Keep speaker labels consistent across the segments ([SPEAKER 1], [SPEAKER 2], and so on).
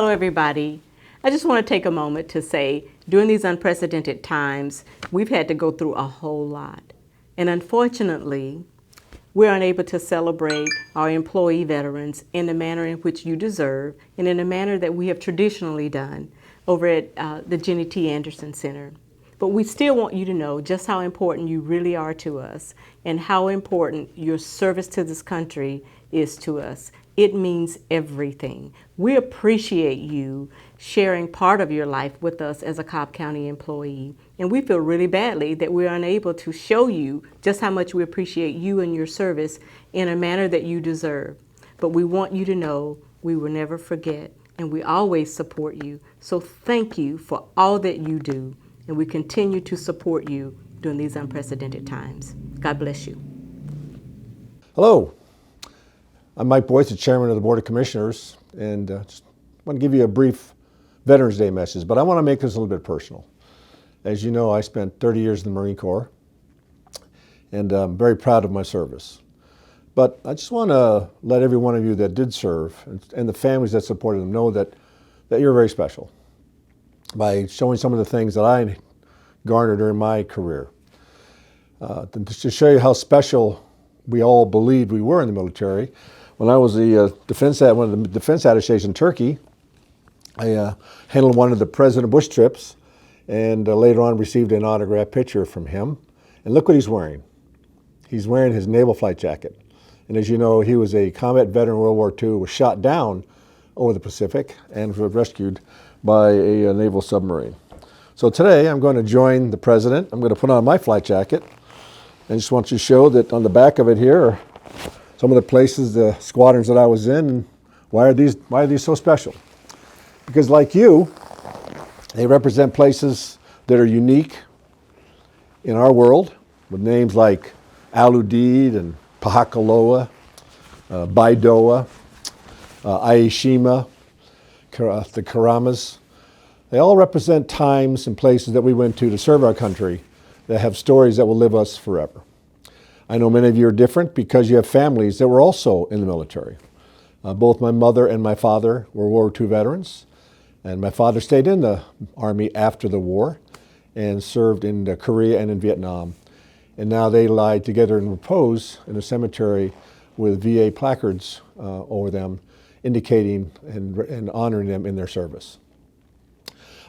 [SPEAKER 1] Hello, everybody. I just want to take a moment to say, during these unprecedented times, we've had to go through a whole lot. And unfortunately, we're unable to celebrate our employee veterans in the manner in which you deserve and in a manner that we have traditionally done over at the Jenny T. Anderson Center. But we still want you to know just how important you really are to us and how important your service to this country is to us. It means everything. We appreciate you sharing part of your life with us as a Cobb County employee. And we feel really badly that we're unable to show you just how much we appreciate you and your service in a manner that you deserve. But we want you to know we will never forget and we always support you. So thank you for all that you do. And we continue to support you during these unprecedented times. God bless you.
[SPEAKER 2] Hello, I'm Mike Boyce, the Chairman of the Board of Commissioners, and just want to give you a brief Veterans Day message, but I want to make this a little bit personal. As you know, I spent 30 years in the Marine Corps, and I'm very proud of my service. But I just want to let every one of you that did serve and the families that supported them know that you're very special by showing some of the things that I garnered during my career. To show you how special we all believed we were in the military, when I was one of the defense attachés in Turkey, I handled one of the President Bush trips and later on received an autographed picture from him. And look what he's wearing. He's wearing his naval flight jacket. And as you know, he was a combat veteran in World War II, was shot down over the Pacific and was rescued by a naval submarine. So today I'm going to join the President. I'm going to put on my flight jacket. I just want to show that on the back of it here are some of the places, the squadrons that I was in, and why are these so special? Because like you, they represent places that are unique in our world with names like Aludid and Pahakaloa, Baidoa, Aishima, the Karamas. They all represent times and places that we went to serve our country that have stories that will live us forever. I know many of you are different because you have families that were also in the military. Both my mother and my father were World War II veterans, and my father stayed in the Army after the war and served in Korea and in Vietnam. And now they lie together in repose in a cemetery with VA placards over them, indicating and honoring them in their service.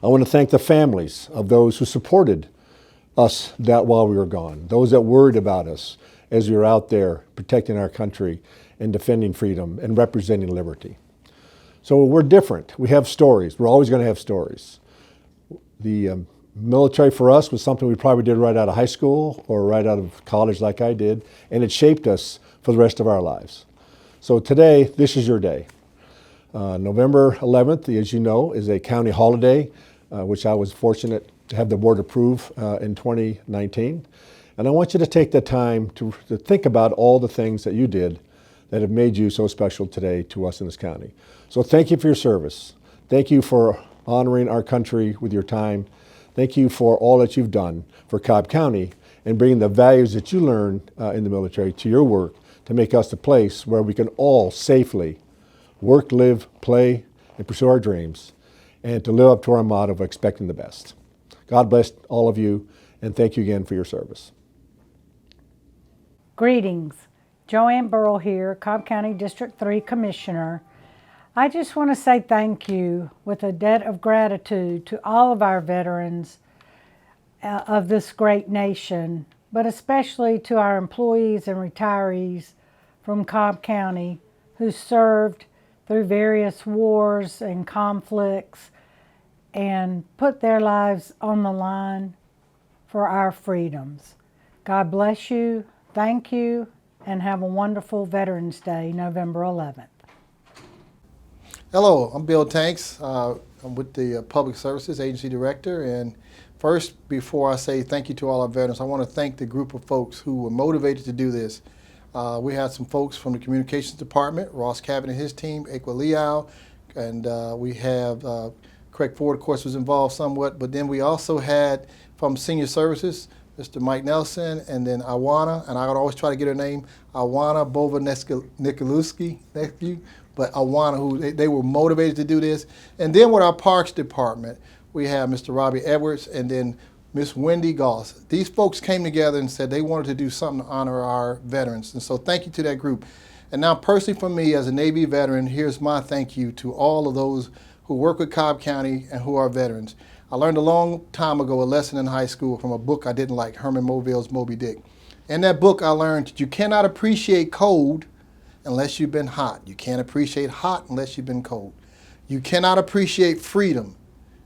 [SPEAKER 2] I want to thank the families of those who supported us that while we were gone, those that worried about us as we were out there protecting our country and defending freedom and representing liberty. So we're different. We have stories. We're always going to have stories. The military for us was something we probably did right out of high school or right out of college like I did, and it shaped us for the rest of our lives. So today, this is your day. November 11th, as you know, is a county holiday, which I was fortunate to have the board approve in 2019. And I want you to take the time to think about all the things that you did that have made you so special today to us in this county. So thank you for your service. Thank you for honoring our country with your time. Thank you for all that you've done for Cobb County and bringing the values that you learned in the military to your work to make us the place where we can all safely work, live, play, and pursue our dreams, and to live up to our motto of expecting the best. God bless all of you, and thank you again for your service.
[SPEAKER 3] Greetings. Joanne Burrell here, Cobb County District 3 Commissioner. I just want to say thank you with a debt of gratitude to all of our veterans of this great nation, but especially to our employees and retirees from Cobb County who served through various wars and conflicts and put their lives on the line for our freedoms. God bless you, thank you, and have a wonderful Veterans Day, November 11th.
[SPEAKER 4] Hello, I'm Bill Tanks. I'm with the Public Services Agency Director, and first, before I say thank you to all our veterans, I want to thank the group of folks who were motivated to do this. We had some folks from the Communications Department, Ross Cabot and his team, Ekwa Liao, and we have Craig Ford, of course, was involved somewhat, but then we also had from Senior Services, Mr. Mike Nelson, and then Awana, and I would always try to get her name, Awana Bova Nikolewski, nephew, but Awana, who they were motivated to do this. And then with our Parks Department, we have Mr. Robbie Edwards and then Miss Wendy Goss. These folks came together and said they wanted to do something to honor our veterans. And so thank you to that group. And now personally for me as a Navy veteran, here's my thank you to all of those who work with Cobb County and who are veterans. I learned a long time ago a lesson in high school from a book I didn't like, Herman Melville's Moby Dick. In that book I learned that you cannot appreciate cold unless you've been hot. You can't appreciate hot unless you've been cold. You cannot appreciate freedom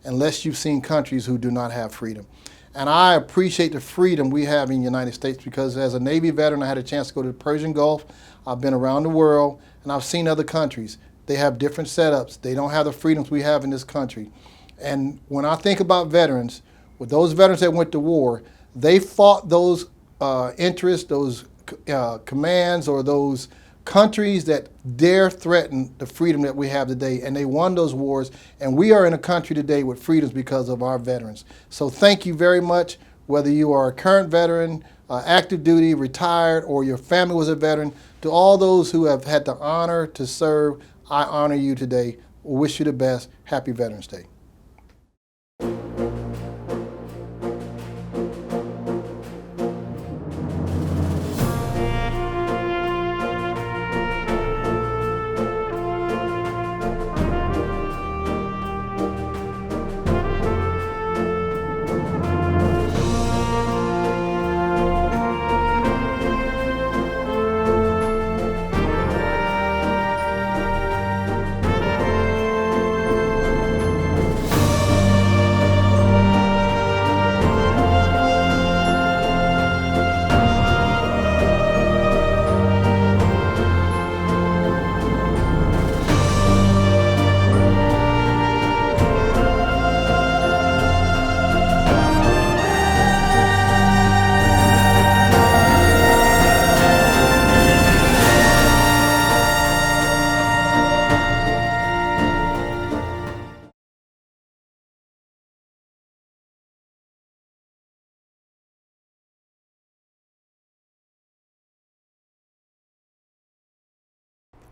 [SPEAKER 4] unless you've seen countries who do not have freedom. And I appreciate the freedom we have in the United States because as a Navy veteran, I had a chance to go to the Persian Gulf. I've been around the world, and I've seen other countries. They have different setups. They don't have the freedoms we have in this country. And when I think about veterans, with those veterans that went to war, they fought those interests, those commands, or those countries that dare threaten the freedom that we have today, and they won those wars, and we are in a country today with freedoms because of our veterans. So thank you very much, whether you are a current veteran, active duty, retired, or your family was a veteran. To all those who have had the honor to serve, I honor you today. Wish you the best. Happy Veterans Day.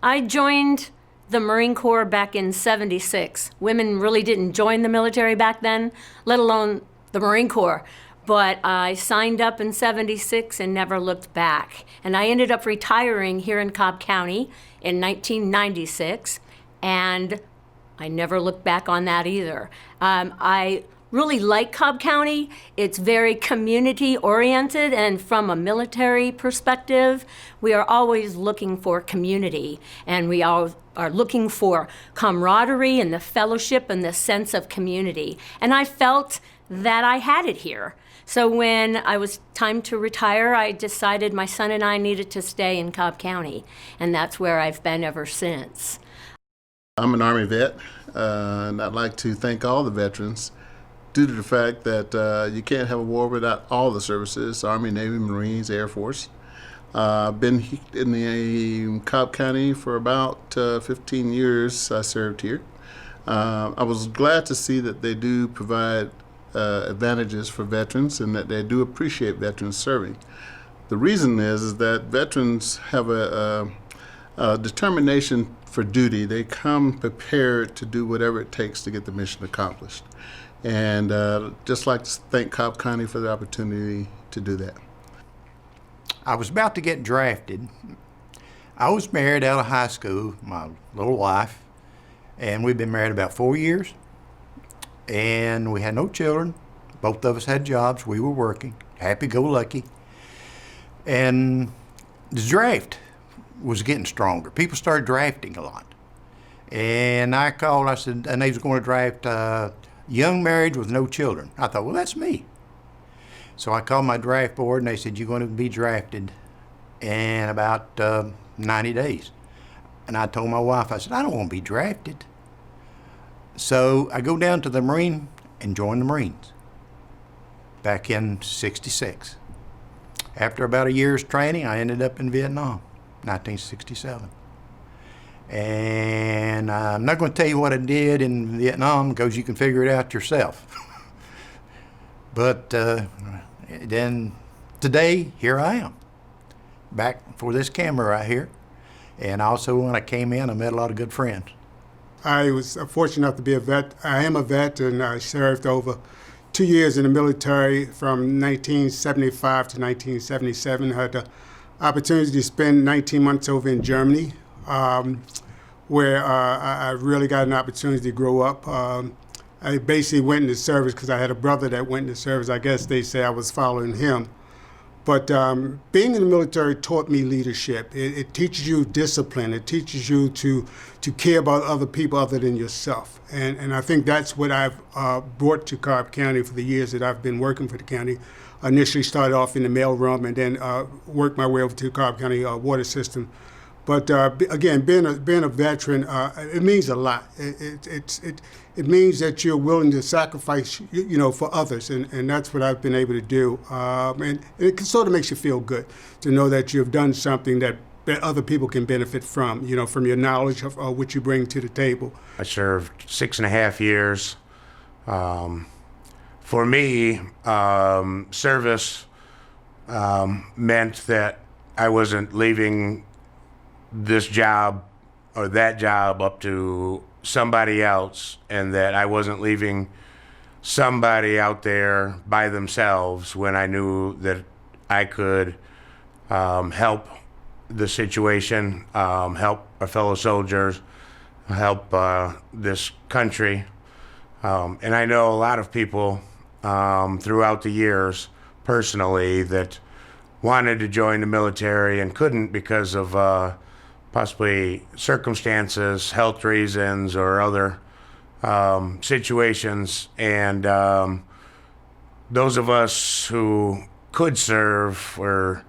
[SPEAKER 5] I joined the Marine Corps back in '76. Women really didn't join the military back then, let alone the Marine Corps. But I signed up in '76 and never looked back. And I ended up retiring here in Cobb County in 1996, and I never looked back on that either. I really like Cobb County. It's very community oriented, and from a military perspective, we are always looking for community, and we all are looking for camaraderie and the fellowship and the sense of community. And I felt that I had it here. So when I was time to retire, I decided my son and I needed to stay in Cobb County, and that's where I've been ever since.
[SPEAKER 6] I'm an Army vet, and I'd like to thank all the veterans due to the fact that you can't have a war without all the services, Army, Navy, Marines, Air Force. I've been in the Cobb County for about 15 years. I served here. I was glad to see that they do provide advantages for veterans and that they do appreciate veterans serving. The reason is that veterans have a determination for duty. They come prepared to do whatever it takes to get the mission accomplished. And just like to thank Cobb County for the opportunity to do that.
[SPEAKER 7] I was about to get drafted. I was married out of high school, my little wife, and we'd been married about 4 years. And we had no children. Both of us had jobs. We were working, happy-go-lucky. And the draft was getting stronger. People started drafting a lot. And I called, I said, and they was going to draft young marriage with no children. I thought, well, that's me. So I called my draft board, and they said, you're going to be drafted in about 90 days. And I told my wife, I said, I don't want to be drafted. So I go down to the Marine and join the Marines back in '66. After about a year's training, I ended up in Vietnam, 1967. And I'm not going to tell you what I did in Vietnam because you can figure it out yourself. But then today, here I am, back for this camera right here. And also when I came in, I met a lot of good friends.
[SPEAKER 8] I was fortunate enough to be a vet. I am a vet, and I served over 2 years in the military from 1975 to 1977. I had the opportunity to spend 19 months over in Germany, where I really got an opportunity to grow up. I basically went into service because I had a brother that went into service. I guess they say I was following him. But being in the military taught me leadership. It teaches you discipline. It teaches you to care about other people other than yourself. And I think that's what I've brought to Cobb County for the years that I've been working for the county. I initially started off in the mailroom and then worked my way over to the Cobb County water system. But again, being a veteran, it means a lot. It means that you're willing to sacrifice, for others, and that's what I've been able to do. And it sort of makes you feel good to know that you've done something that other people can benefit from, from your knowledge of what you bring to the table.
[SPEAKER 9] I served 6.5 years. For me, service meant that I wasn't leaving this job or that job up to somebody else, and that I wasn't leaving somebody out there by themselves when I knew that I could help the situation, help our fellow soldiers, help this country. And I know a lot of people throughout the years personally that wanted to join the military and couldn't because of possibly circumstances, health reasons, or other situations. And those of us who could serve were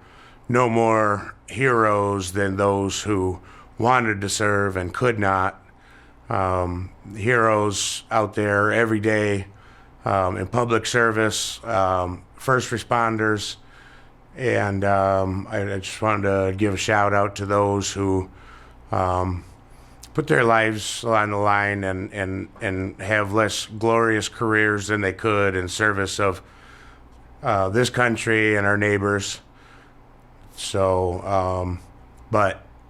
[SPEAKER 9] no more heroes than those who wanted to serve and could not. Heroes out there every day in public service, first responders. And I just wanted to give a shout out to those who put their lives on the line and have less glorious careers than they could in service of this country and our neighbors. So,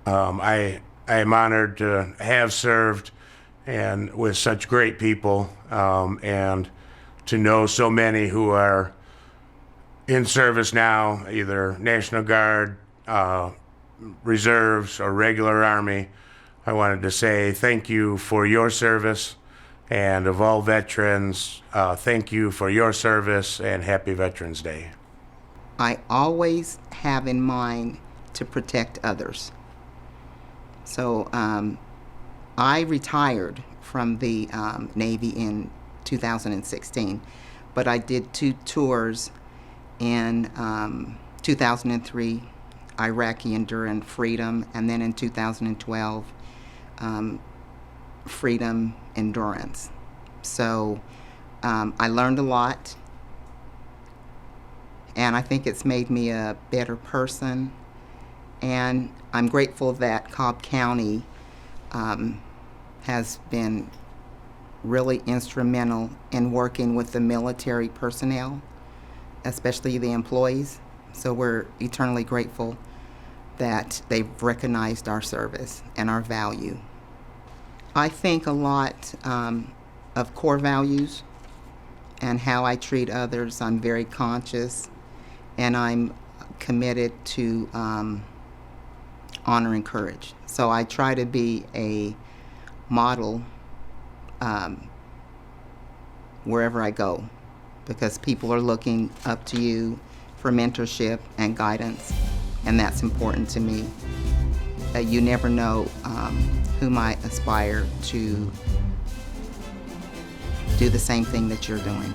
[SPEAKER 9] I am honored to have served and with such great people, and to know so many who are in service now, either National Guard, reserves, or regular Army. I wanted to say thank you for your service, and of all veterans, thank you for your service, and happy Veterans Day.
[SPEAKER 10] I always have in mind to protect others. So I retired from the Navy in 2016, but I did 2 tours in 2003, Iraqi Enduring Freedom, and then in 2012, Freedom Endurance. So I learned a lot, and I think it's made me a better person. And I'm grateful that Cobb County has been really instrumental in working with the military personnel, especially the employees. So we're eternally grateful that they've recognized our service and our value. I think a lot of core values and how I treat others. I'm very conscious, and I'm committed to honor and courage. So I try to be a model wherever I go, because people are looking up to you for mentorship and guidance, and that's important to me. You never know who might aspire to do the same thing that you're doing.